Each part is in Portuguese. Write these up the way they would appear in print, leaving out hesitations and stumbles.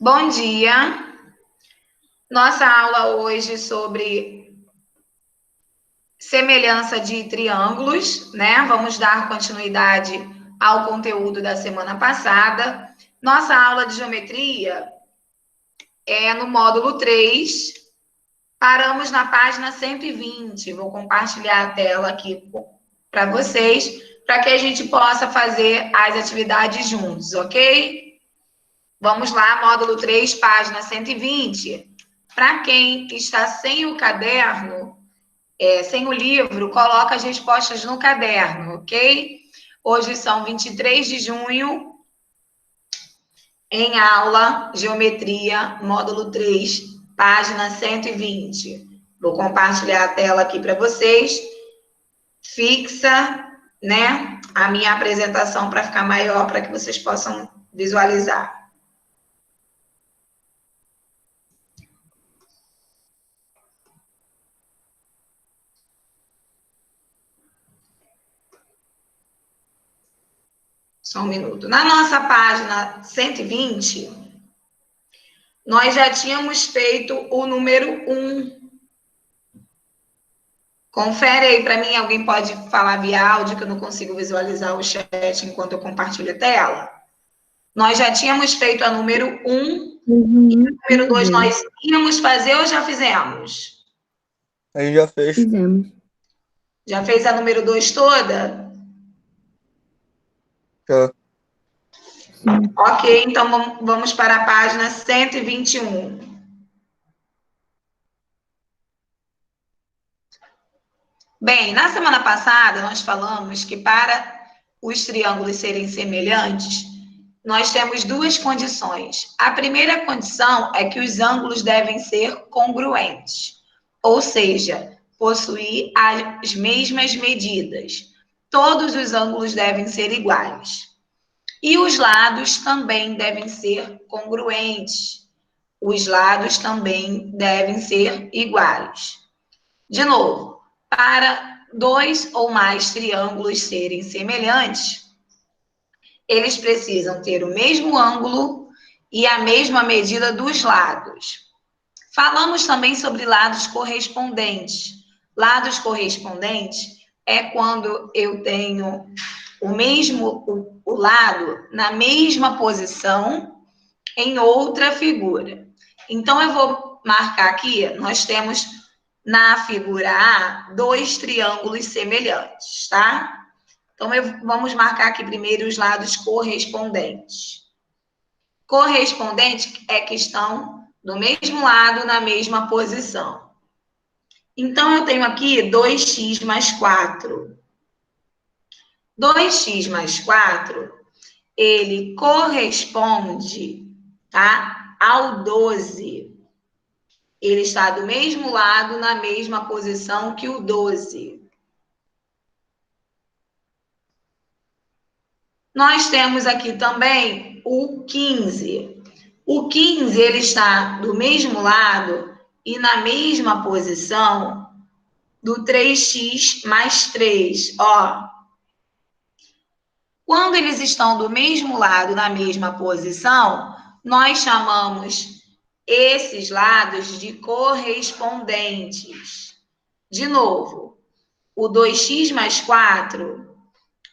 Bom dia. Nossa aula hoje sobre semelhança de triângulos, né? Vamos dar continuidade ao conteúdo da semana passada. Nossa aula de geometria é no módulo 3. Paramos na página 120. Vou compartilhar a tela aqui para vocês, para que a gente possa fazer as atividades juntos, ok? Vamos lá, módulo 3, página 120. Para quem está sem o caderno, sem o livro, coloca as respostas no caderno, ok? Hoje são 23 de junho, em aula, geometria, módulo 3, página 120. Vou compartilhar a tela aqui para vocês. Fixa, né, a minha apresentação para ficar maior, para que vocês possam visualizar. Só um minuto. Na nossa página 120, nós já tínhamos feito o número 1. Confere aí para mim, alguém pode falar via áudio, que eu não consigo visualizar o chat enquanto eu compartilho a tela. Nós já tínhamos feito a número 1, e a número 2 nós íamos fazer ou já fizemos? A gente já fez. Fizemos. Já fez a número 2 toda? Já. Ok, então vamos para a página 121. Bem, na semana passada nós falamos que para os triângulos serem semelhantes, nós temos duas condições. A primeira condição é que os ângulos devem ser congruentes, ou seja, possuir as mesmas medidas. Todos os ângulos devem ser iguais. E os lados também devem ser congruentes. Os lados também devem ser iguais. De novo, para dois ou mais triângulos serem semelhantes, eles precisam ter o mesmo ângulo e a mesma medida dos lados. Falamos também sobre lados correspondentes. Lados correspondentes é quando eu tenho o lado na mesma posição em outra figura. Então, eu vou marcar aqui, nós temos na figura A 2 triângulos semelhantes, tá? Então, vamos marcar aqui primeiro os lados correspondentes. Correspondente é que estão do mesmo lado, na mesma posição. Então, eu tenho aqui 2x mais 4. 2x mais 4, ele corresponde, tá, ao 12. Ele está do mesmo lado, na mesma posição que o 12. Nós temos aqui também o 15. O 15, ele está do mesmo lado e na mesma posição do 3x mais 3. Ó, quando eles estão do mesmo lado, na mesma posição, nós chamamos esses lados de correspondentes. De novo, o 2x mais 4,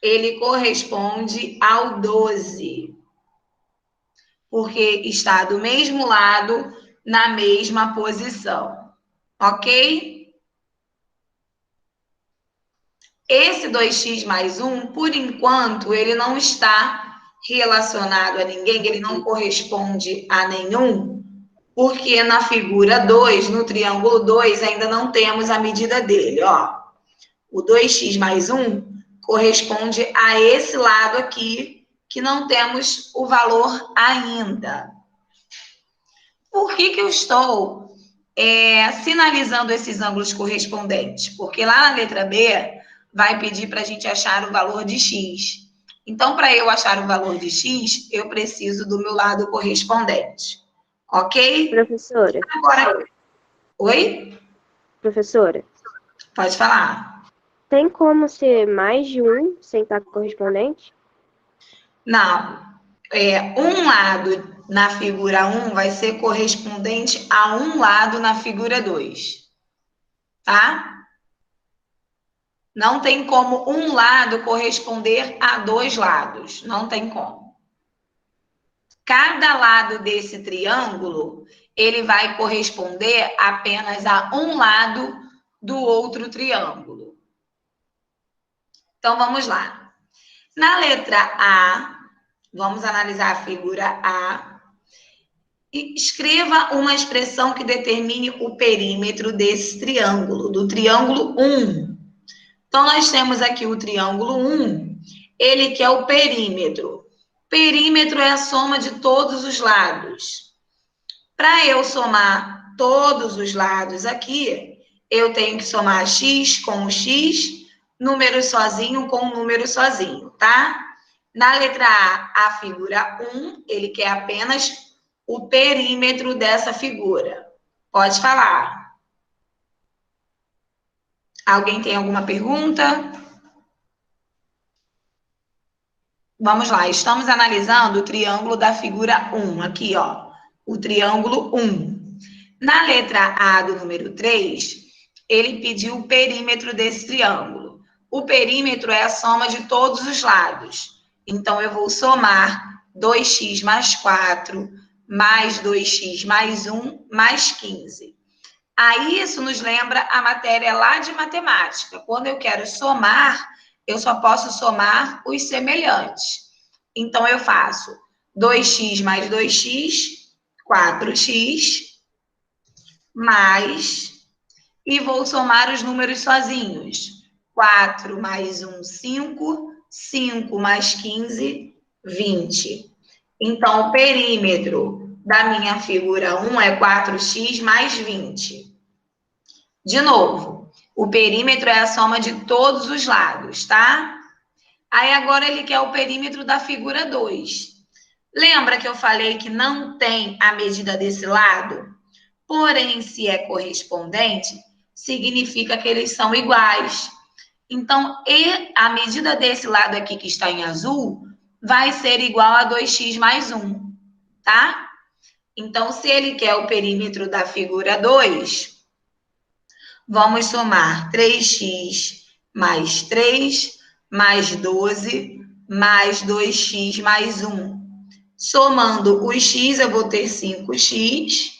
ele corresponde ao 12, porque está do mesmo lado, na mesma posição. Ok? Esse 2x mais 1, por enquanto, ele não está relacionado a ninguém, ele não corresponde a nenhum, porque na figura 2, no triângulo 2, ainda não temos a medida dele, ó. O 2x mais 1 corresponde a esse lado aqui, que não temos o valor ainda. Por que eu estou sinalizando esses ângulos correspondentes? Porque lá na letra B vai pedir para a gente achar o valor de x. Então, para eu achar o valor de x, eu preciso do meu lado correspondente. Ok? Professora. Agora, oi? Professora. Pode falar. Tem como ser mais de um sem estar correspondente? Não. Um lado na figura 1 vai ser correspondente a um lado na figura 2, tá? Não tem como um lado corresponder a dois lados, não tem como. Cada lado desse triângulo, ele vai corresponder apenas a um lado do outro triângulo. Então, vamos lá. Na letra A, vamos analisar a figura A. Escreva uma expressão que determine o perímetro desse triângulo, do triângulo 1. Então, nós temos aqui o triângulo 1, ele quer o perímetro. Perímetro é a soma de todos os lados. Para eu somar todos os lados aqui, eu tenho que somar x com x, número sozinho com número sozinho, tá? Na letra A, a figura 1, ele quer apenas o perímetro dessa figura. Pode falar. Alguém tem alguma pergunta? Vamos lá, estamos analisando o triângulo da figura 1, aqui, ó, o triângulo 1. Na letra A do número 3, ele pediu o perímetro desse triângulo. O perímetro é a soma de todos os lados. Então, eu vou somar 2x mais 4, mais 2x mais 1, mais 15. Aí, isso nos lembra a matéria lá de matemática. Quando eu quero somar, eu só posso somar os semelhantes. Então, eu faço 2x mais 2x, 4x, mais, e vou somar os números sozinhos. 4 mais 1, 5, 5 mais 15, 20. Então, o perímetro da minha figura 1 é 4x mais 20. De novo, o perímetro é a soma de todos os lados, tá? Aí agora ele quer o perímetro da figura 2. Lembra que eu falei que não tem a medida desse lado? Porém, se é correspondente, significa que eles são iguais. Então, a medida desse lado aqui que está em azul vai ser igual a 2x mais 1, tá? Então, se ele quer o perímetro da figura 2, vamos somar 3x mais 3, mais 12, mais 2x mais 1. Somando os x, eu vou ter 5x.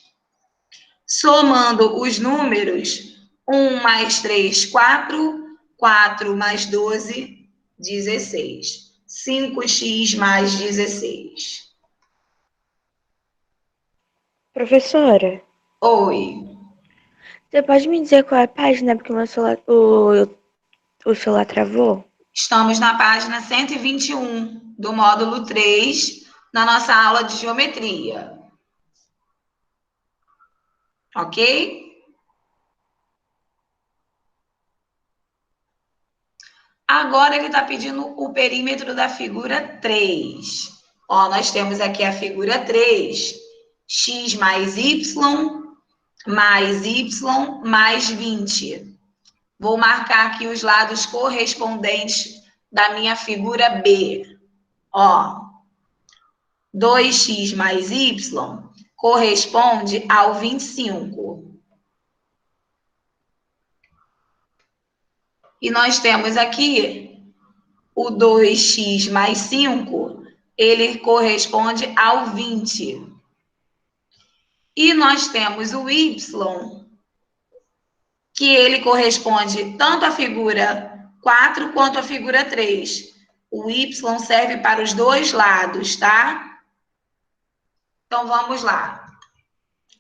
Somando os números, 1 mais 3, 4. 4 mais 12, 16. 5x mais 16. Professora, Oi. você pode me dizer qual é a página, porque o celular travou? Estamos na página 121 do módulo 3, na nossa aula de geometria. Ok? Agora ele está pedindo o perímetro da figura 3. Ó, nós temos aqui a figura 3. X mais y mais 20. Vou marcar aqui os lados correspondentes da minha figura B. Ó, 2x mais y corresponde ao 25. E nós temos aqui o 2x mais 5, ele corresponde ao 20. E nós temos o y, que ele corresponde tanto à figura 4 quanto à figura 3. O y serve para os dois lados, tá? Então, vamos lá.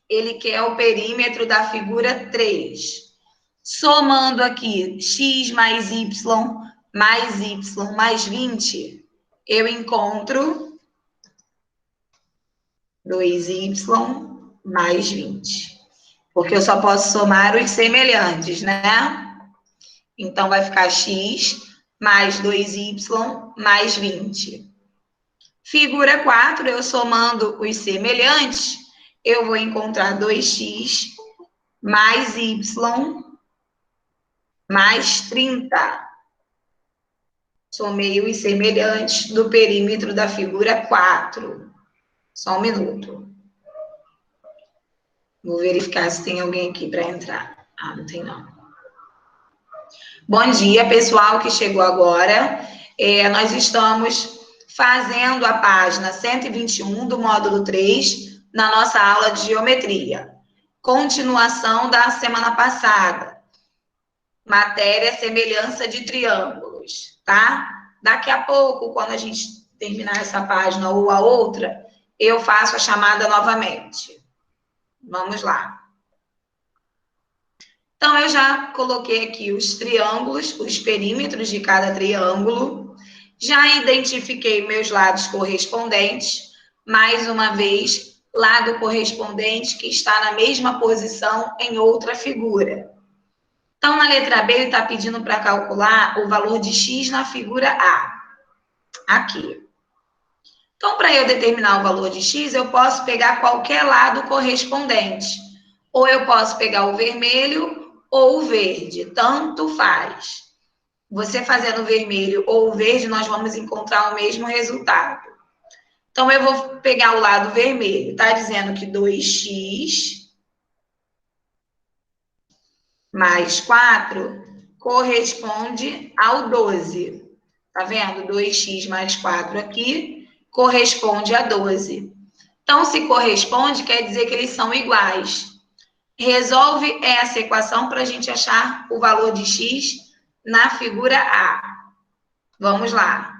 Ele quer o perímetro da figura 3. Somando aqui x mais y mais 20, eu encontro 2y mais 20. Porque eu só posso somar os semelhantes, né? Então, vai ficar x mais 2y mais 20. Figura 4, eu somando os semelhantes, eu vou encontrar 2x mais y mais 30. Somei os semelhantes do perímetro da figura 4. Só um minuto. Vou verificar se tem alguém aqui para entrar. Ah, não tem não. Bom dia, pessoal que chegou agora. Nós estamos fazendo a página 121 do módulo 3 na nossa aula de geometria. Continuação da semana passada. Matéria semelhança de triângulos, tá? Daqui a pouco, quando a gente terminar essa página ou a outra, eu faço a chamada novamente. Vamos lá. Então, eu já coloquei aqui os triângulos, os perímetros de cada triângulo. Já identifiquei meus lados correspondentes. Mais uma vez, lado correspondente que está na mesma posição em outra figura. Então, na letra B, ele está pedindo para calcular o valor de x na figura A. Aqui. Então, para eu determinar o valor de x, eu posso pegar qualquer lado correspondente. Ou eu posso pegar o vermelho ou o verde. Tanto faz. Você fazendo o vermelho ou o verde, nós vamos encontrar o mesmo resultado. Então, eu vou pegar o lado vermelho. Está dizendo que 2x mais 4 corresponde ao 12. Tá vendo? 2x mais 4 aqui corresponde a 12. Então, se corresponde, quer dizer que eles são iguais. Resolve essa equação para a gente achar o valor de x na figura A. Vamos lá.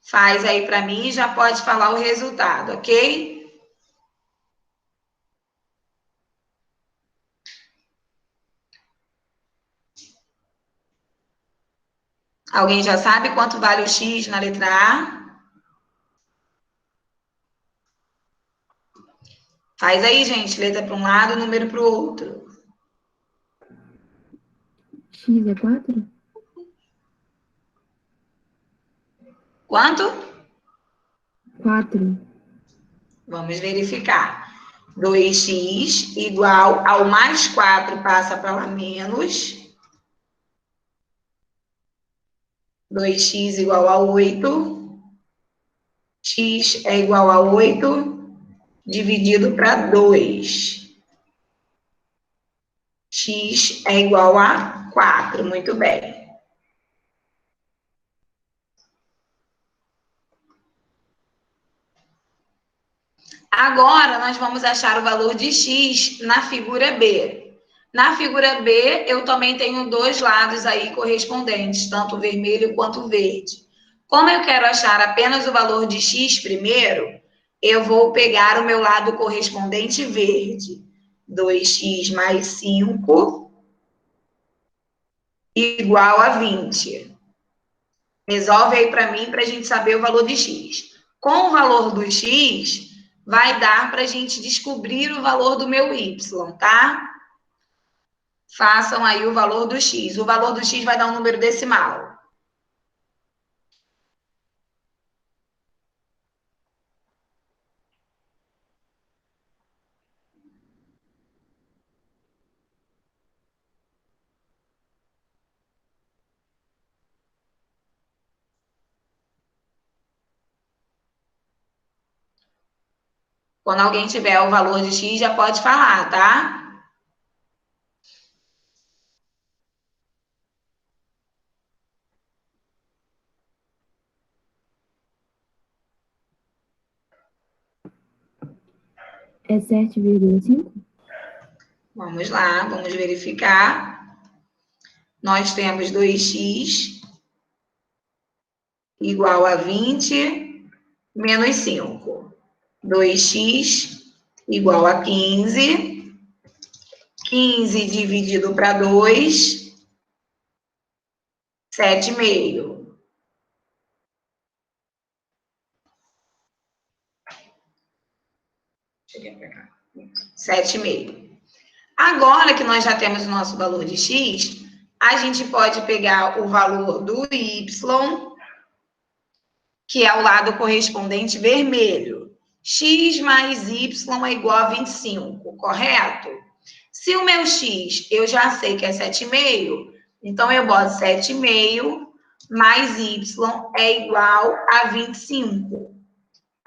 Faz aí para mim e já pode falar o resultado, ok? Alguém já sabe quanto vale o x na letra A? Faz aí, gente. Letra para um lado, número para o outro. X é 4? Quanto? 4. Vamos verificar. 2x igual ao mais 4 passa para lá menos. 2x igual a 8. X é igual a 8 dividido para 2. X é igual a 4. Muito bem. Agora, nós vamos achar o valor de x na figura B. Na figura B, eu também tenho dois lados aí correspondentes, tanto o vermelho quanto o verde. Como eu quero achar apenas o valor de x primeiro, eu vou pegar o meu lado correspondente verde. 2x mais 5 igual a 20. Resolve aí para mim, para a gente saber o valor de x. Com o valor do x, vai dar para a gente descobrir o valor do meu y, tá? Façam aí o valor do x. O valor do x vai dar um número decimal. Quando alguém tiver o valor de x, já pode falar, tá? É 7,5? Vamos lá, vamos verificar. Nós temos 2x igual a 20 menos 5. 2x igual a 15. 15 dividido para 2, 7,5. Cheguei para cá. 7,5. Agora que nós já temos o nosso valor de x, a gente pode pegar o valor do y, que é o lado correspondente vermelho. X mais y é igual a 25, correto? Se o meu x eu já sei que é 7,5, então eu boto 7,5 mais y é igual a 25.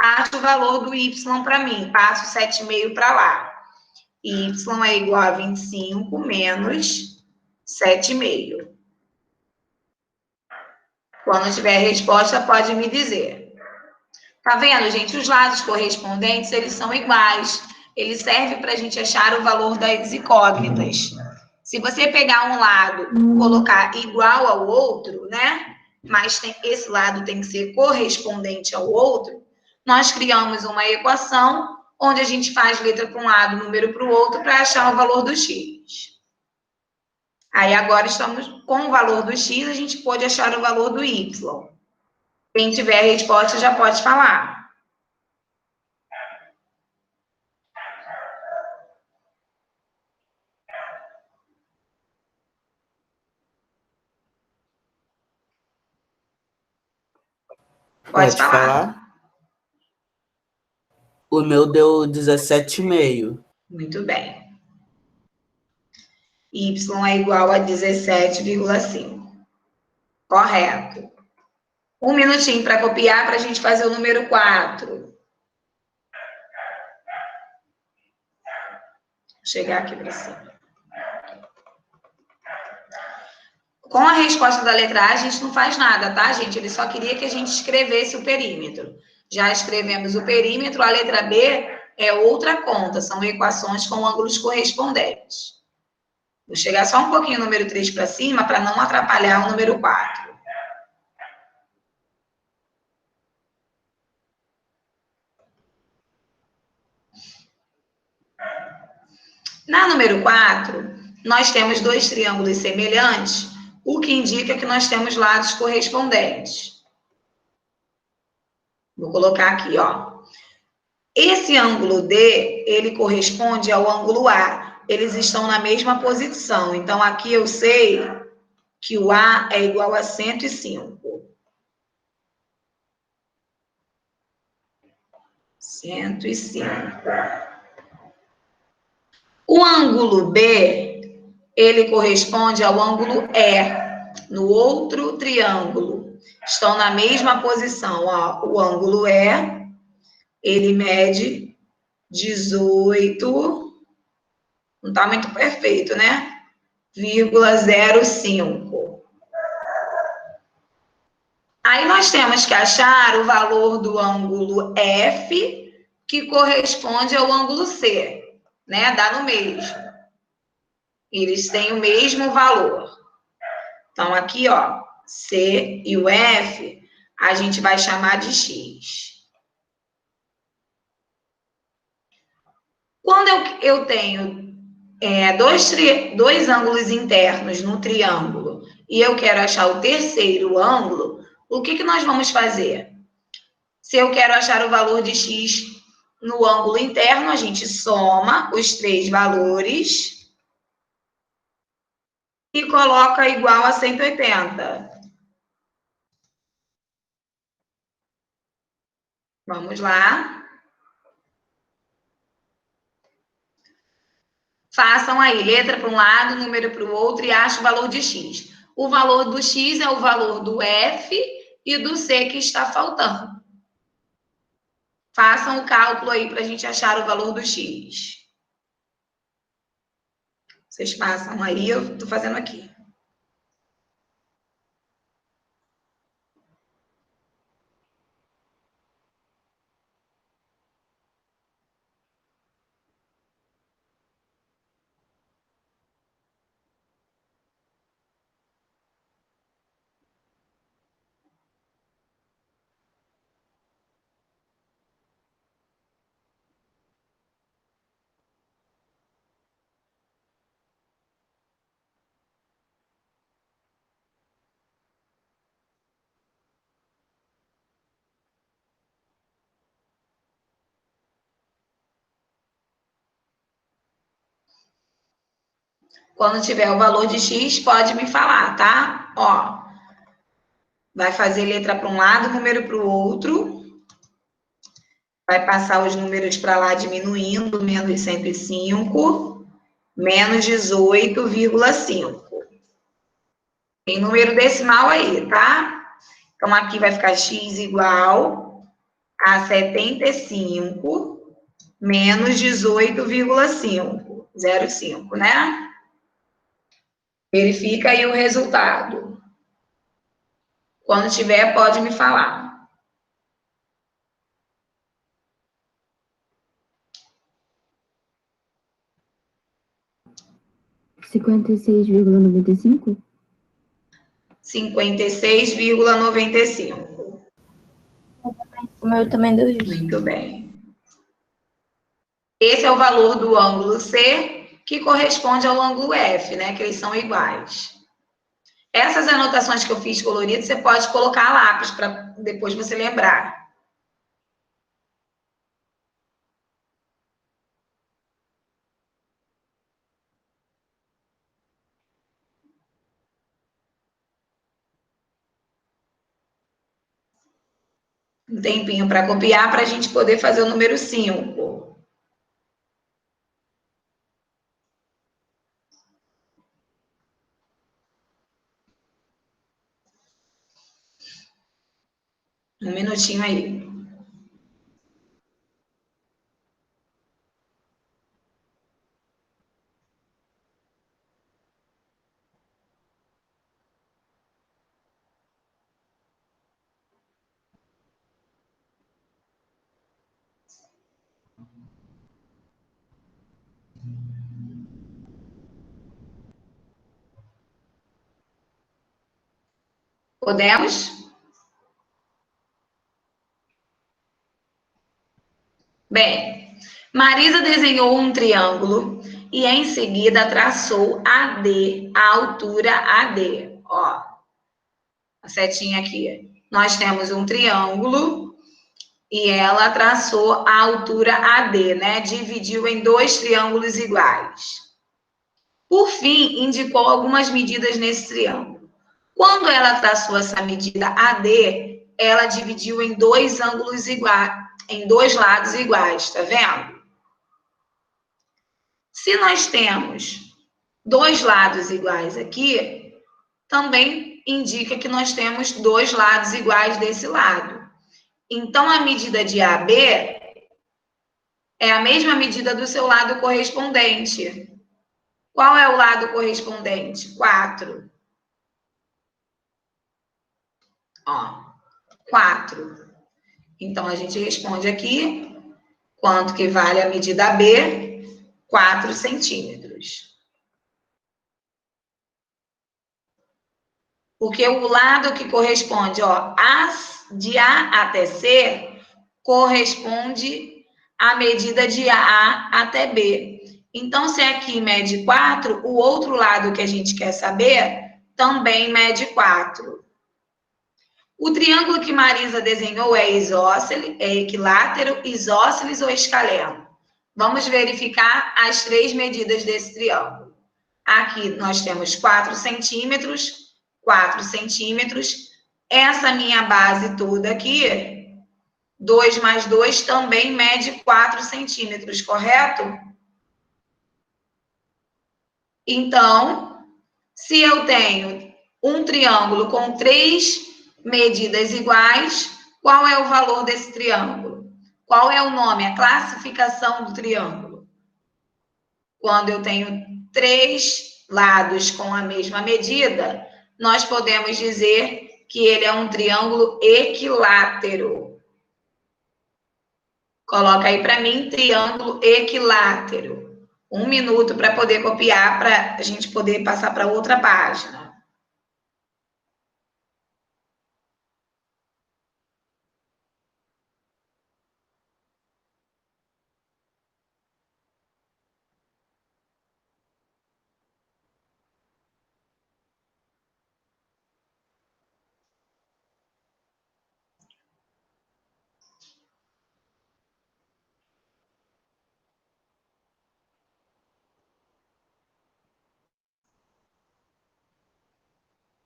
Acho o valor do y para mim, passo 7,5 para lá. Y é igual a 25 menos 7,5. Quando tiver a resposta, pode me dizer. Tá vendo, gente? Os lados correspondentes, eles são iguais. Eles servem para a gente achar o valor das incógnitas. Se você pegar um lado e colocar igual ao outro, né? Mas esse lado tem que ser correspondente ao outro, nós criamos uma equação onde a gente faz letra para um lado, número para o outro, para achar o valor do x. Aí agora estamos com o valor do x, a gente pode achar o valor do y. Quem tiver a resposta já pode falar. Pode falar. O meu deu 17,5. Muito bem. Y é igual a 17,5. Correto. Um minutinho para copiar para a gente fazer o número 4. Vou chegar aqui para cima. Com a resposta da letra A, a gente não faz nada, tá, gente? Ele só queria que a gente escrevesse o perímetro. Já escrevemos o perímetro, a letra B é outra conta, são equações com ângulos correspondentes. Vou chegar só um pouquinho o número 3 para cima, para não atrapalhar o número 4. Na número 4, nós temos dois triângulos semelhantes, o que indica que nós temos lados correspondentes. Vou colocar aqui, ó. Esse ângulo D, ele corresponde ao ângulo A. Eles estão na mesma posição. Então, aqui eu sei que o A é igual a 105. 105. O ângulo B, ele corresponde ao ângulo E, no outro triângulo. Estão na mesma posição, ó. O ângulo E, ele mede 18, não está muito perfeito, né? 0,05. Aí nós temos que achar o valor do ângulo F, que corresponde ao ângulo C, né? Dá no mesmo. Eles têm o mesmo valor. Então, aqui, ó, C e o F, a gente vai chamar de X. Quando eu tenho dois ângulos internos no triângulo e eu quero achar o terceiro ângulo, o que nós vamos fazer? Se eu quero achar o valor de X no ângulo interno, a gente soma os três valores e coloca igual a 180. Vamos lá. Façam aí, letra para um lado, número para o outro e achem o valor de X. O valor do X é o valor do F e do C que está faltando. Façam o cálculo aí para a gente achar o valor do X. Vocês façam aí, eu estou fazendo aqui. Quando tiver o valor de X, pode me falar, tá? Ó, vai fazer letra para um lado, número para o outro. Vai passar os números para lá diminuindo, menos 105, Menos 18,5. Tem número decimal aí, tá? Então, aqui vai ficar x igual a 75 menos 18,5. 0,5, né? Verifica aí o resultado. Quando tiver, pode me falar. 56,95? 56,95. O meu também deu isso. Muito bem. Esse é o valor do ângulo C, que corresponde ao ângulo F, né? Que eles são iguais. Essas anotações que eu fiz coloridas, você pode colocar a lápis para depois você lembrar. Um tempinho para copiar para a gente poder fazer o número 5. Um minutinho aí. Podemos? Bem, Marisa desenhou um triângulo e em seguida traçou AD, a altura AD. Ó, a setinha aqui. Nós temos um triângulo e ela traçou a altura AD, né? Dividiu em dois triângulos iguais. Por fim, indicou algumas medidas nesse triângulo. Quando ela traçou essa medida AD, ela dividiu em dois ângulos iguais, em dois lados iguais, tá vendo? Se nós temos dois lados iguais aqui, também indica que nós temos dois lados iguais desse lado. Então, a medida de AB é a mesma medida do seu lado correspondente. Qual é o lado correspondente? 4. Ó, 4. Então, a gente responde aqui, quanto que vale a medida AB? 4 centímetros. Porque o lado que corresponde, ó, de A até C, corresponde à medida de A até B. Então, se aqui mede 4, o outro lado que a gente quer saber também mede 4. O triângulo que Marisa desenhou é isósceles, é equilátero, isósceles ou escaleno? Vamos verificar as três medidas desse triângulo. Aqui nós temos 4 centímetros, 4 centímetros. Essa minha base toda aqui, 2 mais 2, também mede 4 centímetros, correto? Então, se eu tenho um triângulo com 3 medidas iguais, qual é o valor desse triângulo? Qual é o nome, a classificação do triângulo? Quando eu tenho 3 lados com a mesma medida, nós podemos dizer que ele é um triângulo equilátero. Coloca aí para mim, triângulo equilátero. 1 minuto para poder copiar, para a gente poder passar para outra página.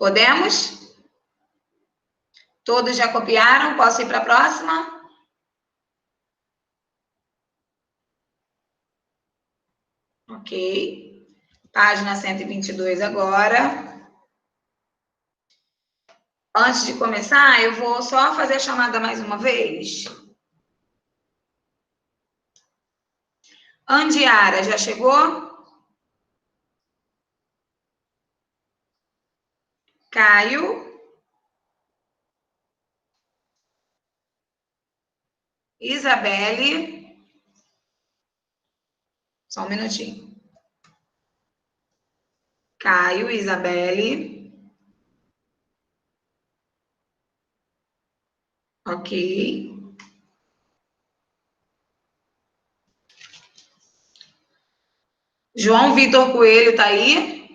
Podemos? Todos já copiaram? Posso ir para a próxima? Ok. Página 122 agora. Antes de começar, eu vou só fazer a chamada mais uma vez. Andiara, já chegou? Caio? Isabelle? Só um minutinho. Caio, Isabelle. Ok. João Vitor Coelho tá aí?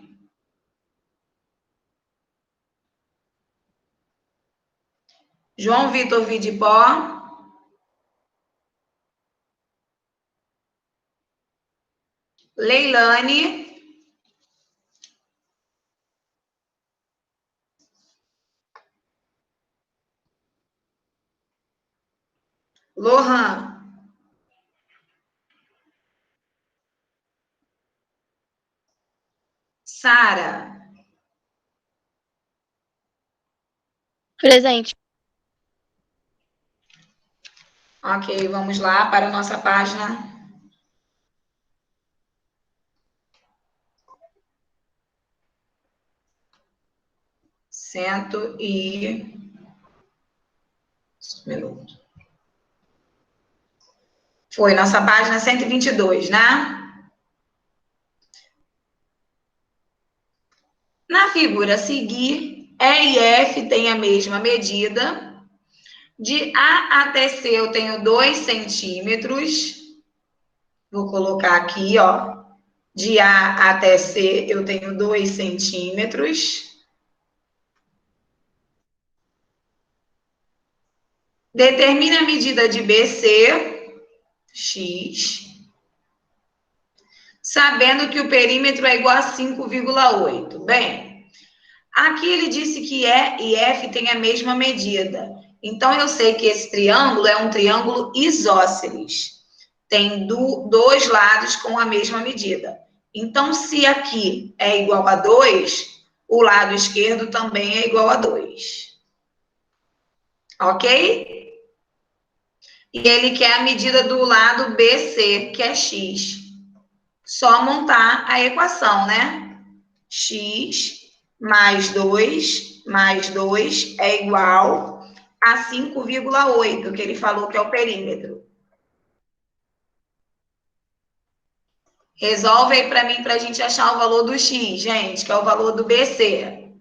João Vitor Vidipó? Leilane? Lohan? Sara? Presente. Ok, vamos lá para a nossa página. Cento e... Um minuto. Foi nossa página 122, né? Na figura a seguir, E e F têm a mesma medida. De A até C eu tenho 2 centímetros. Vou colocar aqui, ó. De A até C eu tenho 2 centímetros. Determina a medida de BC, X, sabendo que o perímetro é igual a 5,8. Bem, aqui ele disse que E e F têm a mesma medida. Então, eu sei que esse triângulo é um triângulo isósceles. Tem dois lados com a mesma medida. Então, se aqui é igual a 2, o lado esquerdo também é igual a 2. Ok? E ele quer a medida do lado BC, que é x. Só montar a equação, né? X mais 2 é igual a 5,8, que ele falou que é o perímetro. Resolve aí para mim, para a gente achar o valor do x, gente, que é o valor do BC.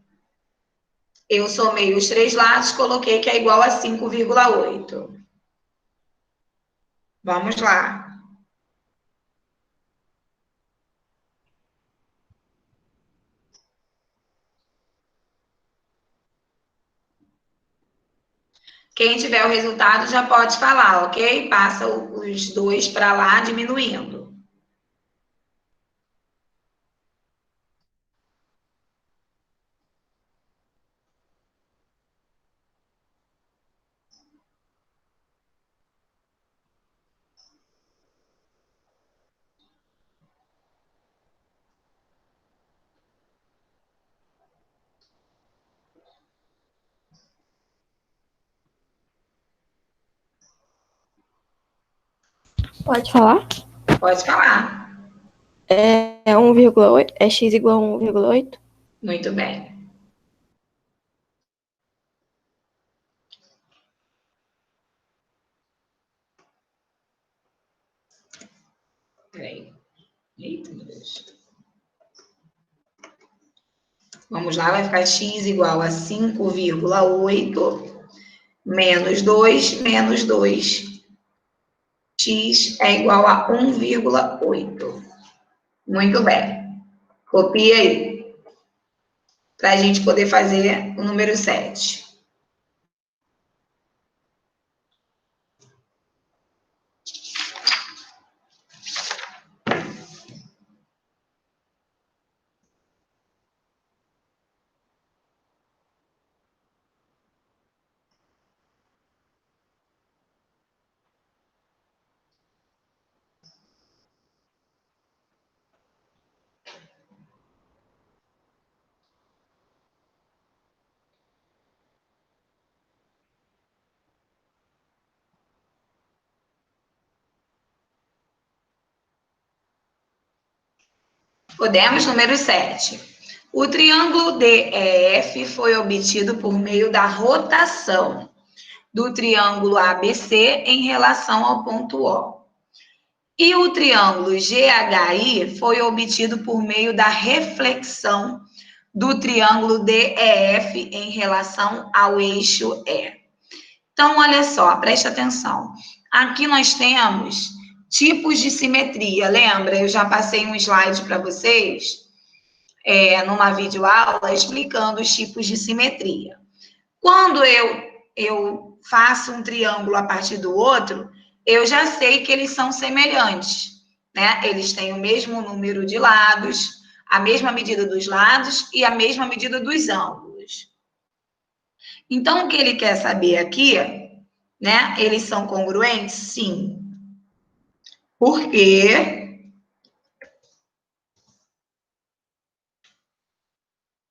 Eu somei os 3 lados, coloquei que é igual a 5,8. Vamos lá. Quem tiver o resultado já pode falar, ok? Passa os 2 para lá, diminuindo. Pode falar? Pode falar. É 1,8. É x igual a 1,8? Muito bem. Peraí. Eita, meu Deus. Vamos lá, vai ficar x igual a 5,8 menos 2 menos 2. X é igual a 1,8. Muito bem. Copia aí. Para a gente poder fazer o número 7. Podemos, número 7. O triângulo DEF foi obtido por meio da rotação do triângulo ABC em relação ao ponto O. E o triângulo GHI foi obtido por meio da reflexão do triângulo DEF em relação ao eixo E. Então, olha só, preste atenção. Aqui nós temos tipos de simetria. Lembra? Eu já passei um slide para vocês, numa videoaula, explicando os tipos de simetria. Quando eu faço um triângulo a partir do outro, eu já sei que eles são semelhantes, né? Eles têm o mesmo número de lados, a mesma medida dos lados e a mesma medida dos ângulos. Então, o que ele quer saber aqui, né? Eles são congruentes? Sim. Porque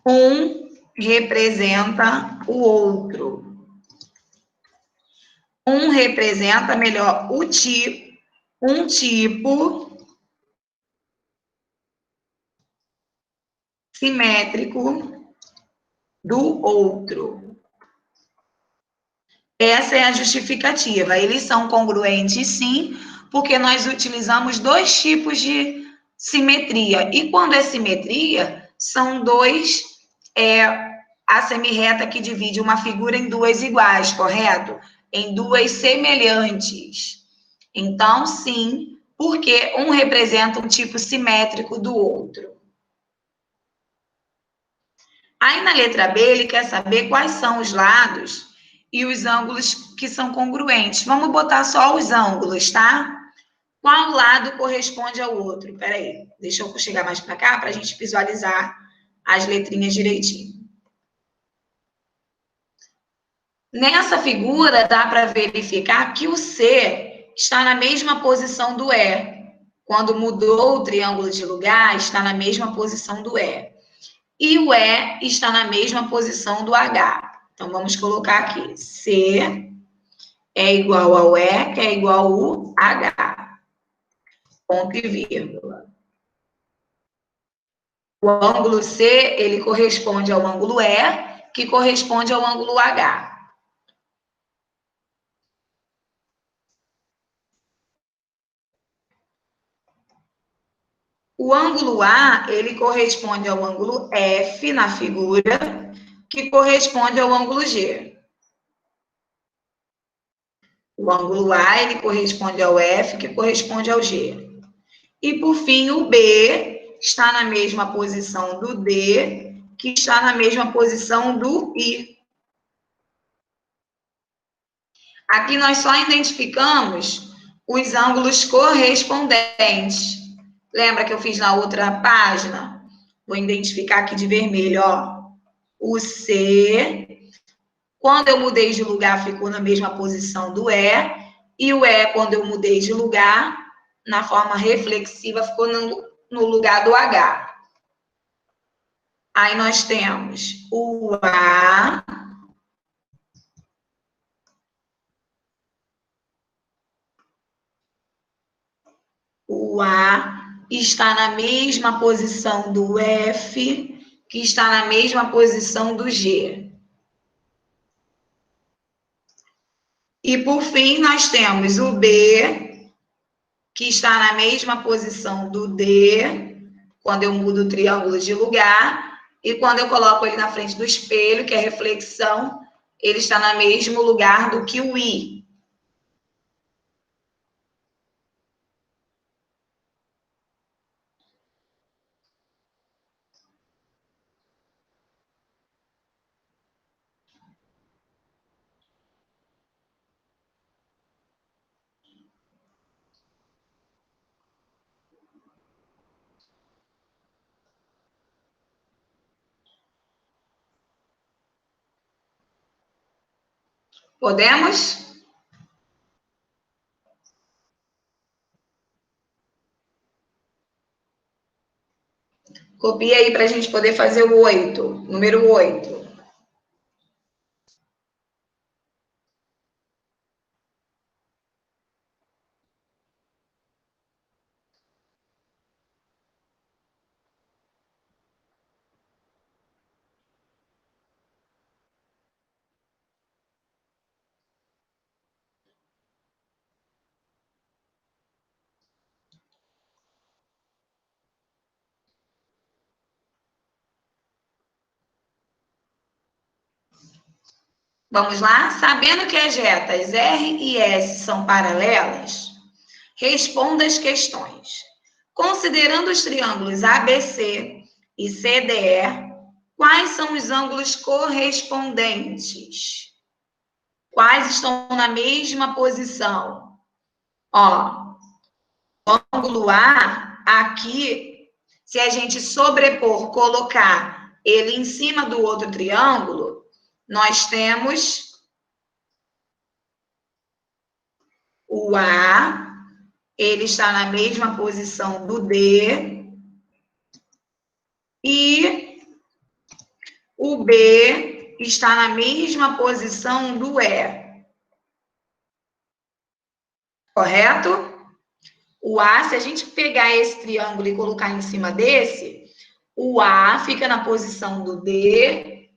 um representa o outro. Um representa melhor um tipo simétrico do outro. Essa é a justificativa. Eles são congruentes, sim, porque nós utilizamos dois tipos de simetria. E quando é simetria, são a semirreta que divide uma figura em duas iguais, correto? Em duas semelhantes. Então, sim, porque um representa um tipo simétrico do outro. Aí, na letra B, ele quer saber quais são os lados e os ângulos que são congruentes. Vamos botar só os ângulos, tá? Qual lado corresponde ao outro? Peraí, deixa eu chegar mais para cá para a gente visualizar as letrinhas direitinho. Nessa figura, dá para verificar que o C está na mesma posição do E. Quando mudou o triângulo de lugar, está na mesma posição do E. E o E está na mesma posição do H. Então, vamos colocar aqui. C é igual ao E, que é igual ao H. Ponto e vírgula. O ângulo C, ele corresponde ao ângulo E, que corresponde ao ângulo H. O ângulo A, ele corresponde ao ângulo F na figura, que corresponde ao ângulo G. O ângulo A, ele corresponde ao F, que corresponde ao G. E, por fim, o B está na mesma posição do D, que está na mesma posição do I. Aqui nós só identificamos os ângulos correspondentes. Lembra que eu fiz na outra página? Vou identificar aqui de vermelho, ó. O C, quando eu mudei de lugar, ficou na mesma posição do E. E o E, quando eu mudei de lugar, na forma reflexiva, ficou no lugar do H. Aí nós temos o A. O A está na mesma posição do F, que está na mesma posição do G. E, por fim, nós temos o B, que está na mesma posição do D, quando eu mudo o triângulo de lugar, e quando eu coloco ele na frente do espelho, que é reflexão, ele está no mesmo lugar do que o I. Podemos? Copia aí para a gente poder fazer o 8, número 8. Vamos lá? Sabendo que as retas R e S são paralelas, responda as questões. Considerando os triângulos ABC e CDE, quais são os ângulos correspondentes? Quais estão na mesma posição? Ó, o ângulo A, aqui, se a gente sobrepor, colocar ele em cima do outro triângulo, nós temos o A, ele está na mesma posição do D, e o B está na mesma posição do E. Correto? O A, se a gente pegar esse triângulo e colocar em cima desse, o A fica na posição do D,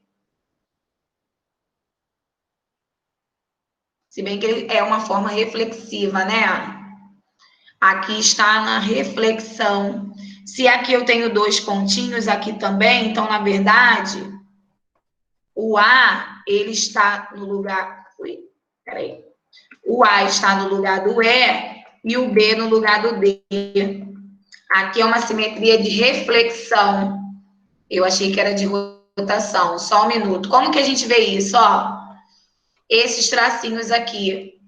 se bem que é uma forma reflexiva, né? Aqui está na reflexão. Se aqui eu tenho dois pontinhos, aqui também, então, na verdade, o A, ele está no lugar... Ui, peraí. O A está no lugar do E e o B no lugar do D. Aqui é uma simetria de reflexão. Eu achei que era de rotação. Só um minuto. Como que a gente vê isso? Ó, esses tracinhos aqui.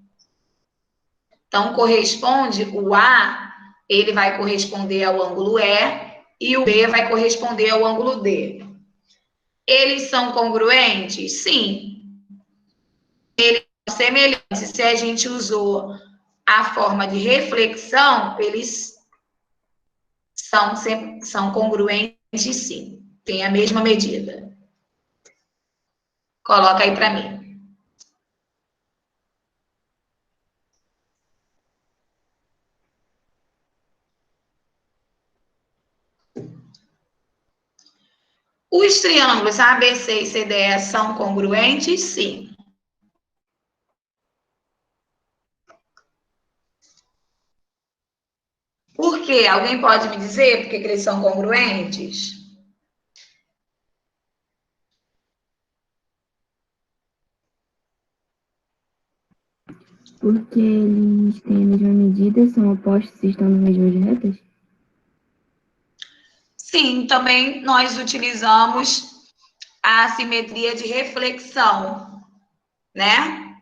Então, corresponde, o A, ele vai corresponder ao ângulo E e o B vai corresponder ao ângulo D. Eles são congruentes? Sim. Eles são semelhantes. Se a gente usou a forma de reflexão, eles são congruentes, sim. Tem a mesma medida. Coloca aí para mim. Os triângulos ABC e CDE são congruentes? Sim. Por quê? Alguém pode me dizer por que eles são congruentes? Porque eles têm a mesma medida, são opostos e estão nas mesmas retas? Sim, também nós utilizamos a simetria de reflexão, né?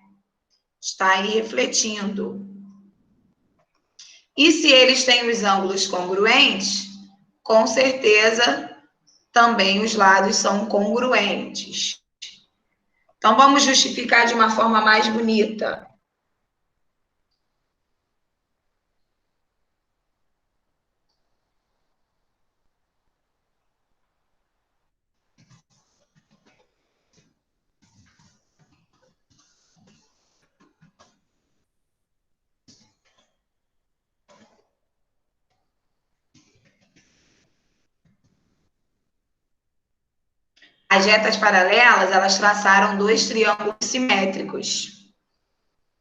Está aí refletindo. E se eles têm os ângulos congruentes, com certeza também os lados são congruentes. Então, vamos justificar de uma forma mais bonita. As retas paralelas, elas traçaram dois triângulos simétricos,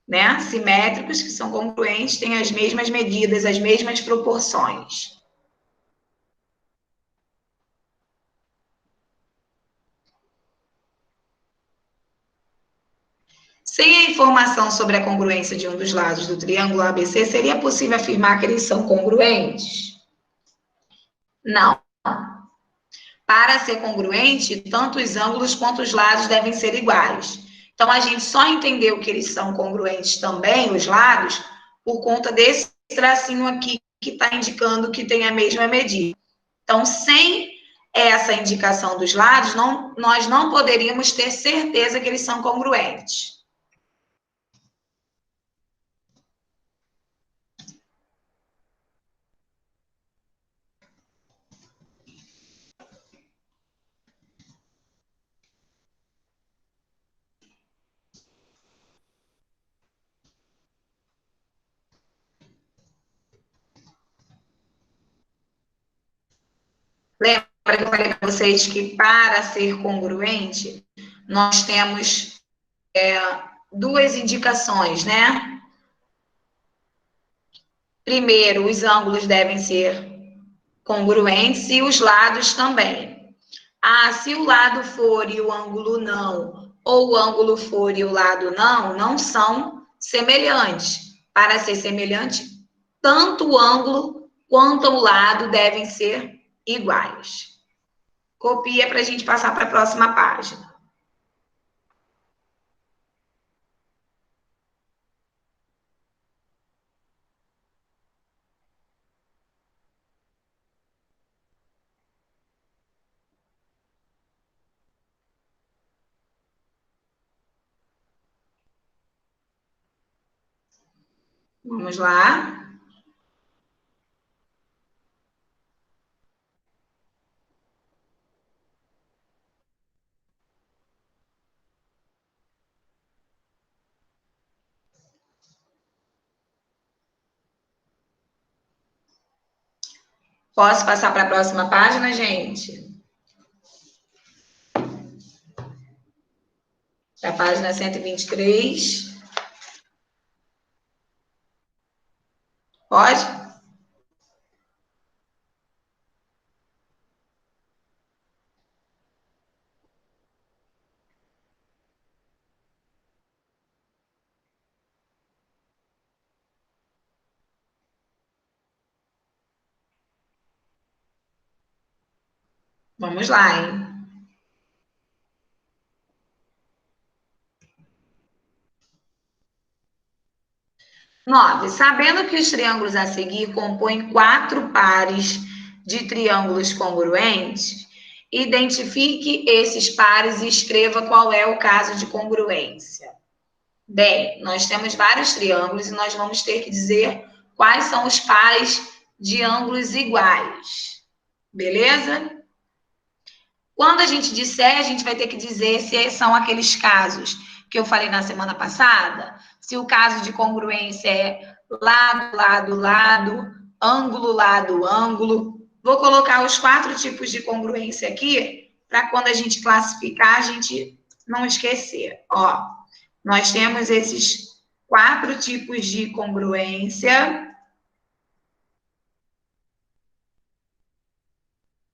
né? Simétricos, que são congruentes, têm as mesmas medidas, as mesmas proporções. Sem a informação sobre a congruência de um dos lados do triângulo ABC, seria possível afirmar que eles são congruentes? Não. Para ser congruente, tanto os ângulos quanto os lados devem ser iguais. Então, a gente só entendeu que eles são congruentes também, os lados, por conta desse tracinho aqui que está indicando que tem a mesma medida. Então, sem essa indicação dos lados, nós não poderíamos ter certeza que eles são congruentes. Lembra que eu falei para vocês que para ser congruente, nós temos duas indicações, né? Primeiro, os ângulos devem ser congruentes e os lados também. Ah, se o lado for e o ângulo não, ou o ângulo for e o lado não são semelhantes. Para ser semelhante, tanto o ângulo quanto o lado devem ser iguais. Copia para a gente passar para a próxima página. Vamos lá. Posso passar para a próxima página, gente? Para a página 123. Pode? Vamos lá, hein? Nove. Sabendo que os triângulos a seguir compõem 4 pares de triângulos congruentes, identifique esses pares e escreva qual é o caso de congruência. Bem, nós temos vários triângulos e nós vamos ter que dizer quais são os pares de ângulos iguais. Beleza? Quando a gente disser, a gente vai ter que dizer se são aqueles casos que eu falei na semana passada, se o caso de congruência é lado, lado, lado, ângulo, lado, ângulo. Vou colocar os 4 tipos de congruência aqui, para quando a gente classificar, a gente não esquecer. Ó, nós temos esses 4 tipos de congruência.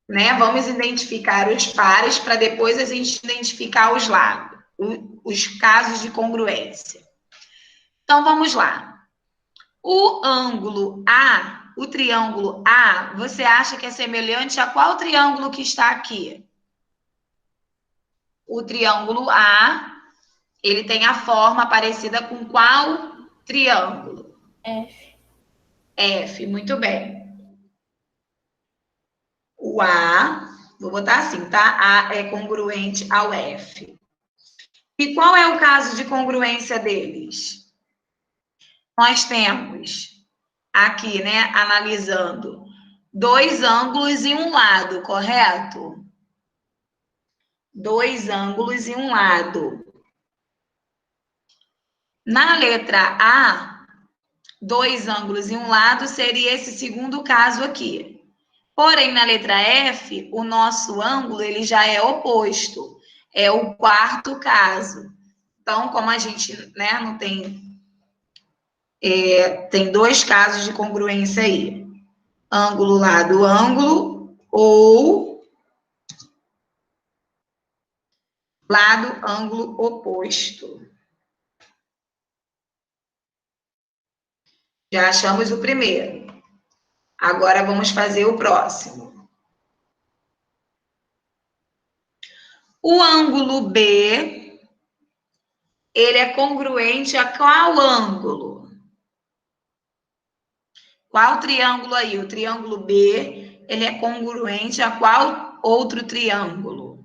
Né? Vamos identificar os pares para depois a gente identificar os lados, os casos de congruência. Então, vamos lá. O ângulo A, o triângulo A, você acha que é semelhante a qual triângulo que está aqui? O triângulo A, ele tem a forma parecida com qual triângulo? F. F, muito bem. O A, vou botar assim, tá? A é congruente ao F. E qual é o caso de congruência deles? Nós temos aqui, né, analisando 2 ângulos e um lado, correto? 2 ângulos e um lado. Na letra A, 2 ângulos e um lado seria esse segundo caso aqui. Porém, na letra F, o nosso ângulo ele já é oposto. É o 4º caso. Então, como a gente, né, não tem... tem 2 casos de congruência aí. Ângulo, lado, ângulo, ou lado, ângulo oposto. Já achamos o primeiro. Agora vamos fazer o próximo. O ângulo B, ele é congruente a qual ângulo? Qual triângulo aí? O triângulo B, ele é congruente a qual outro triângulo?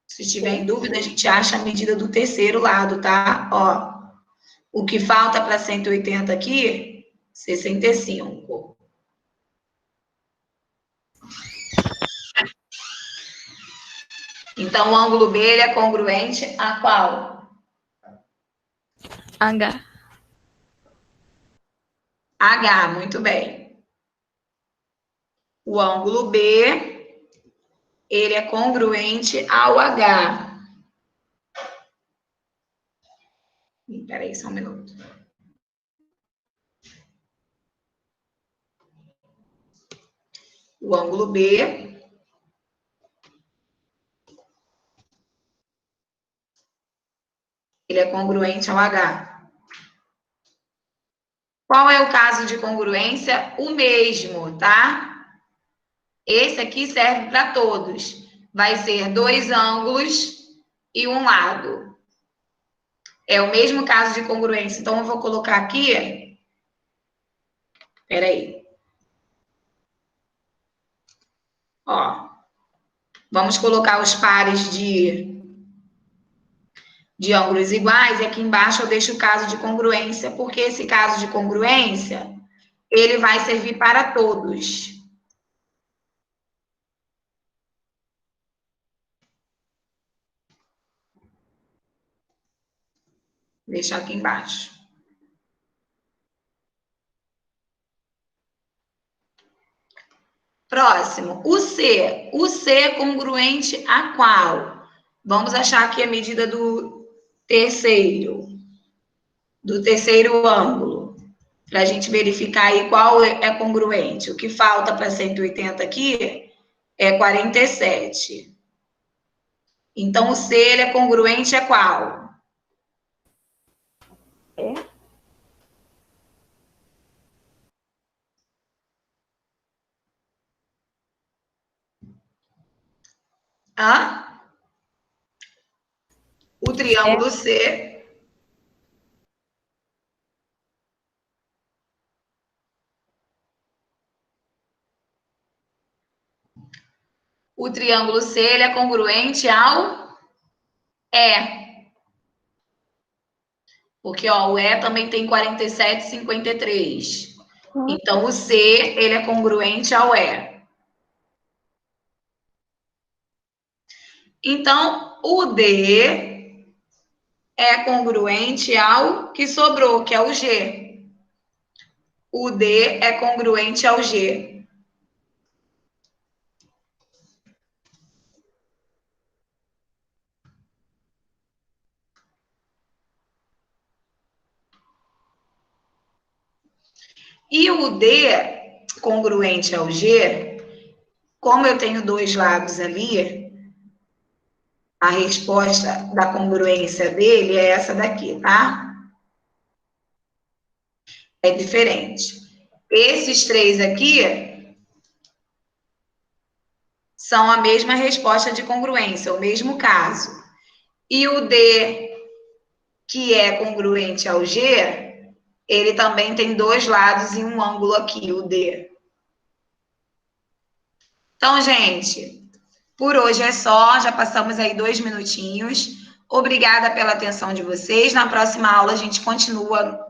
Se tiver em dúvida, a gente acha a medida do terceiro lado, tá? Ó, o que falta para 180 aqui, 65. Então, o ângulo B ele é congruente a qual? H. H, muito bem. O ângulo B, ele é congruente ao H. Espera aí, só um minuto. O ângulo B, Ele é congruente ao H. Qual é o caso de congruência? O mesmo, tá? Esse aqui serve para todos. Vai ser 2 ângulos e um lado. É o mesmo caso de congruência. Então, eu vou colocar aqui. Espera aí. Ó. Vamos colocar os pares de ângulos iguais. E aqui embaixo eu deixo o caso de congruência, porque esse caso de congruência, ele vai servir para todos. Vou deixar aqui embaixo. Próximo, o C. O C é congruente a qual? Vamos achar aqui a medida do terceiro ângulo, para a gente verificar aí qual é congruente. O que falta para 180 aqui é 47. Então, o C ele é congruente a qual? Hã? O triângulo C. O triângulo C ele é congruente ao E. Porque ó, o E também tem 47,53. Então, o C ele é congruente ao E. Então, o D é congruente ao que sobrou, que é o G. O D é congruente ao G. E o D congruente ao G, como eu tenho 2 lados ali, a resposta da congruência dele é essa daqui, tá? É diferente. Esses 3 aqui são a mesma resposta de congruência, o mesmo caso. E o D, que é congruente ao G, ele também tem 2 lados e um ângulo aqui, o D. Então, gente, por hoje é só, já passamos aí 2 minutinhos. Obrigada pela atenção de vocês. Na próxima aula a gente continua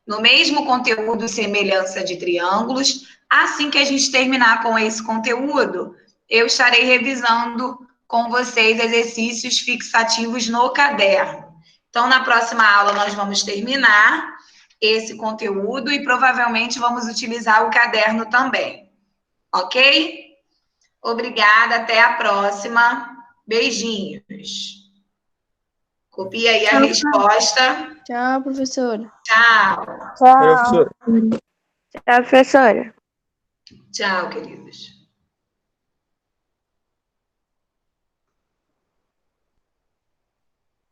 no mesmo conteúdo, semelhança de triângulos. Assim que a gente terminar com esse conteúdo, eu estarei revisando com vocês exercícios fixativos no caderno. Então, na próxima aula nós vamos terminar esse conteúdo e provavelmente vamos utilizar o caderno também. Ok? Obrigada, até a próxima. Beijinhos. Copia aí a resposta. Tchau, professora. Tchau. Professor. Tchau, professora. Tchau, queridos.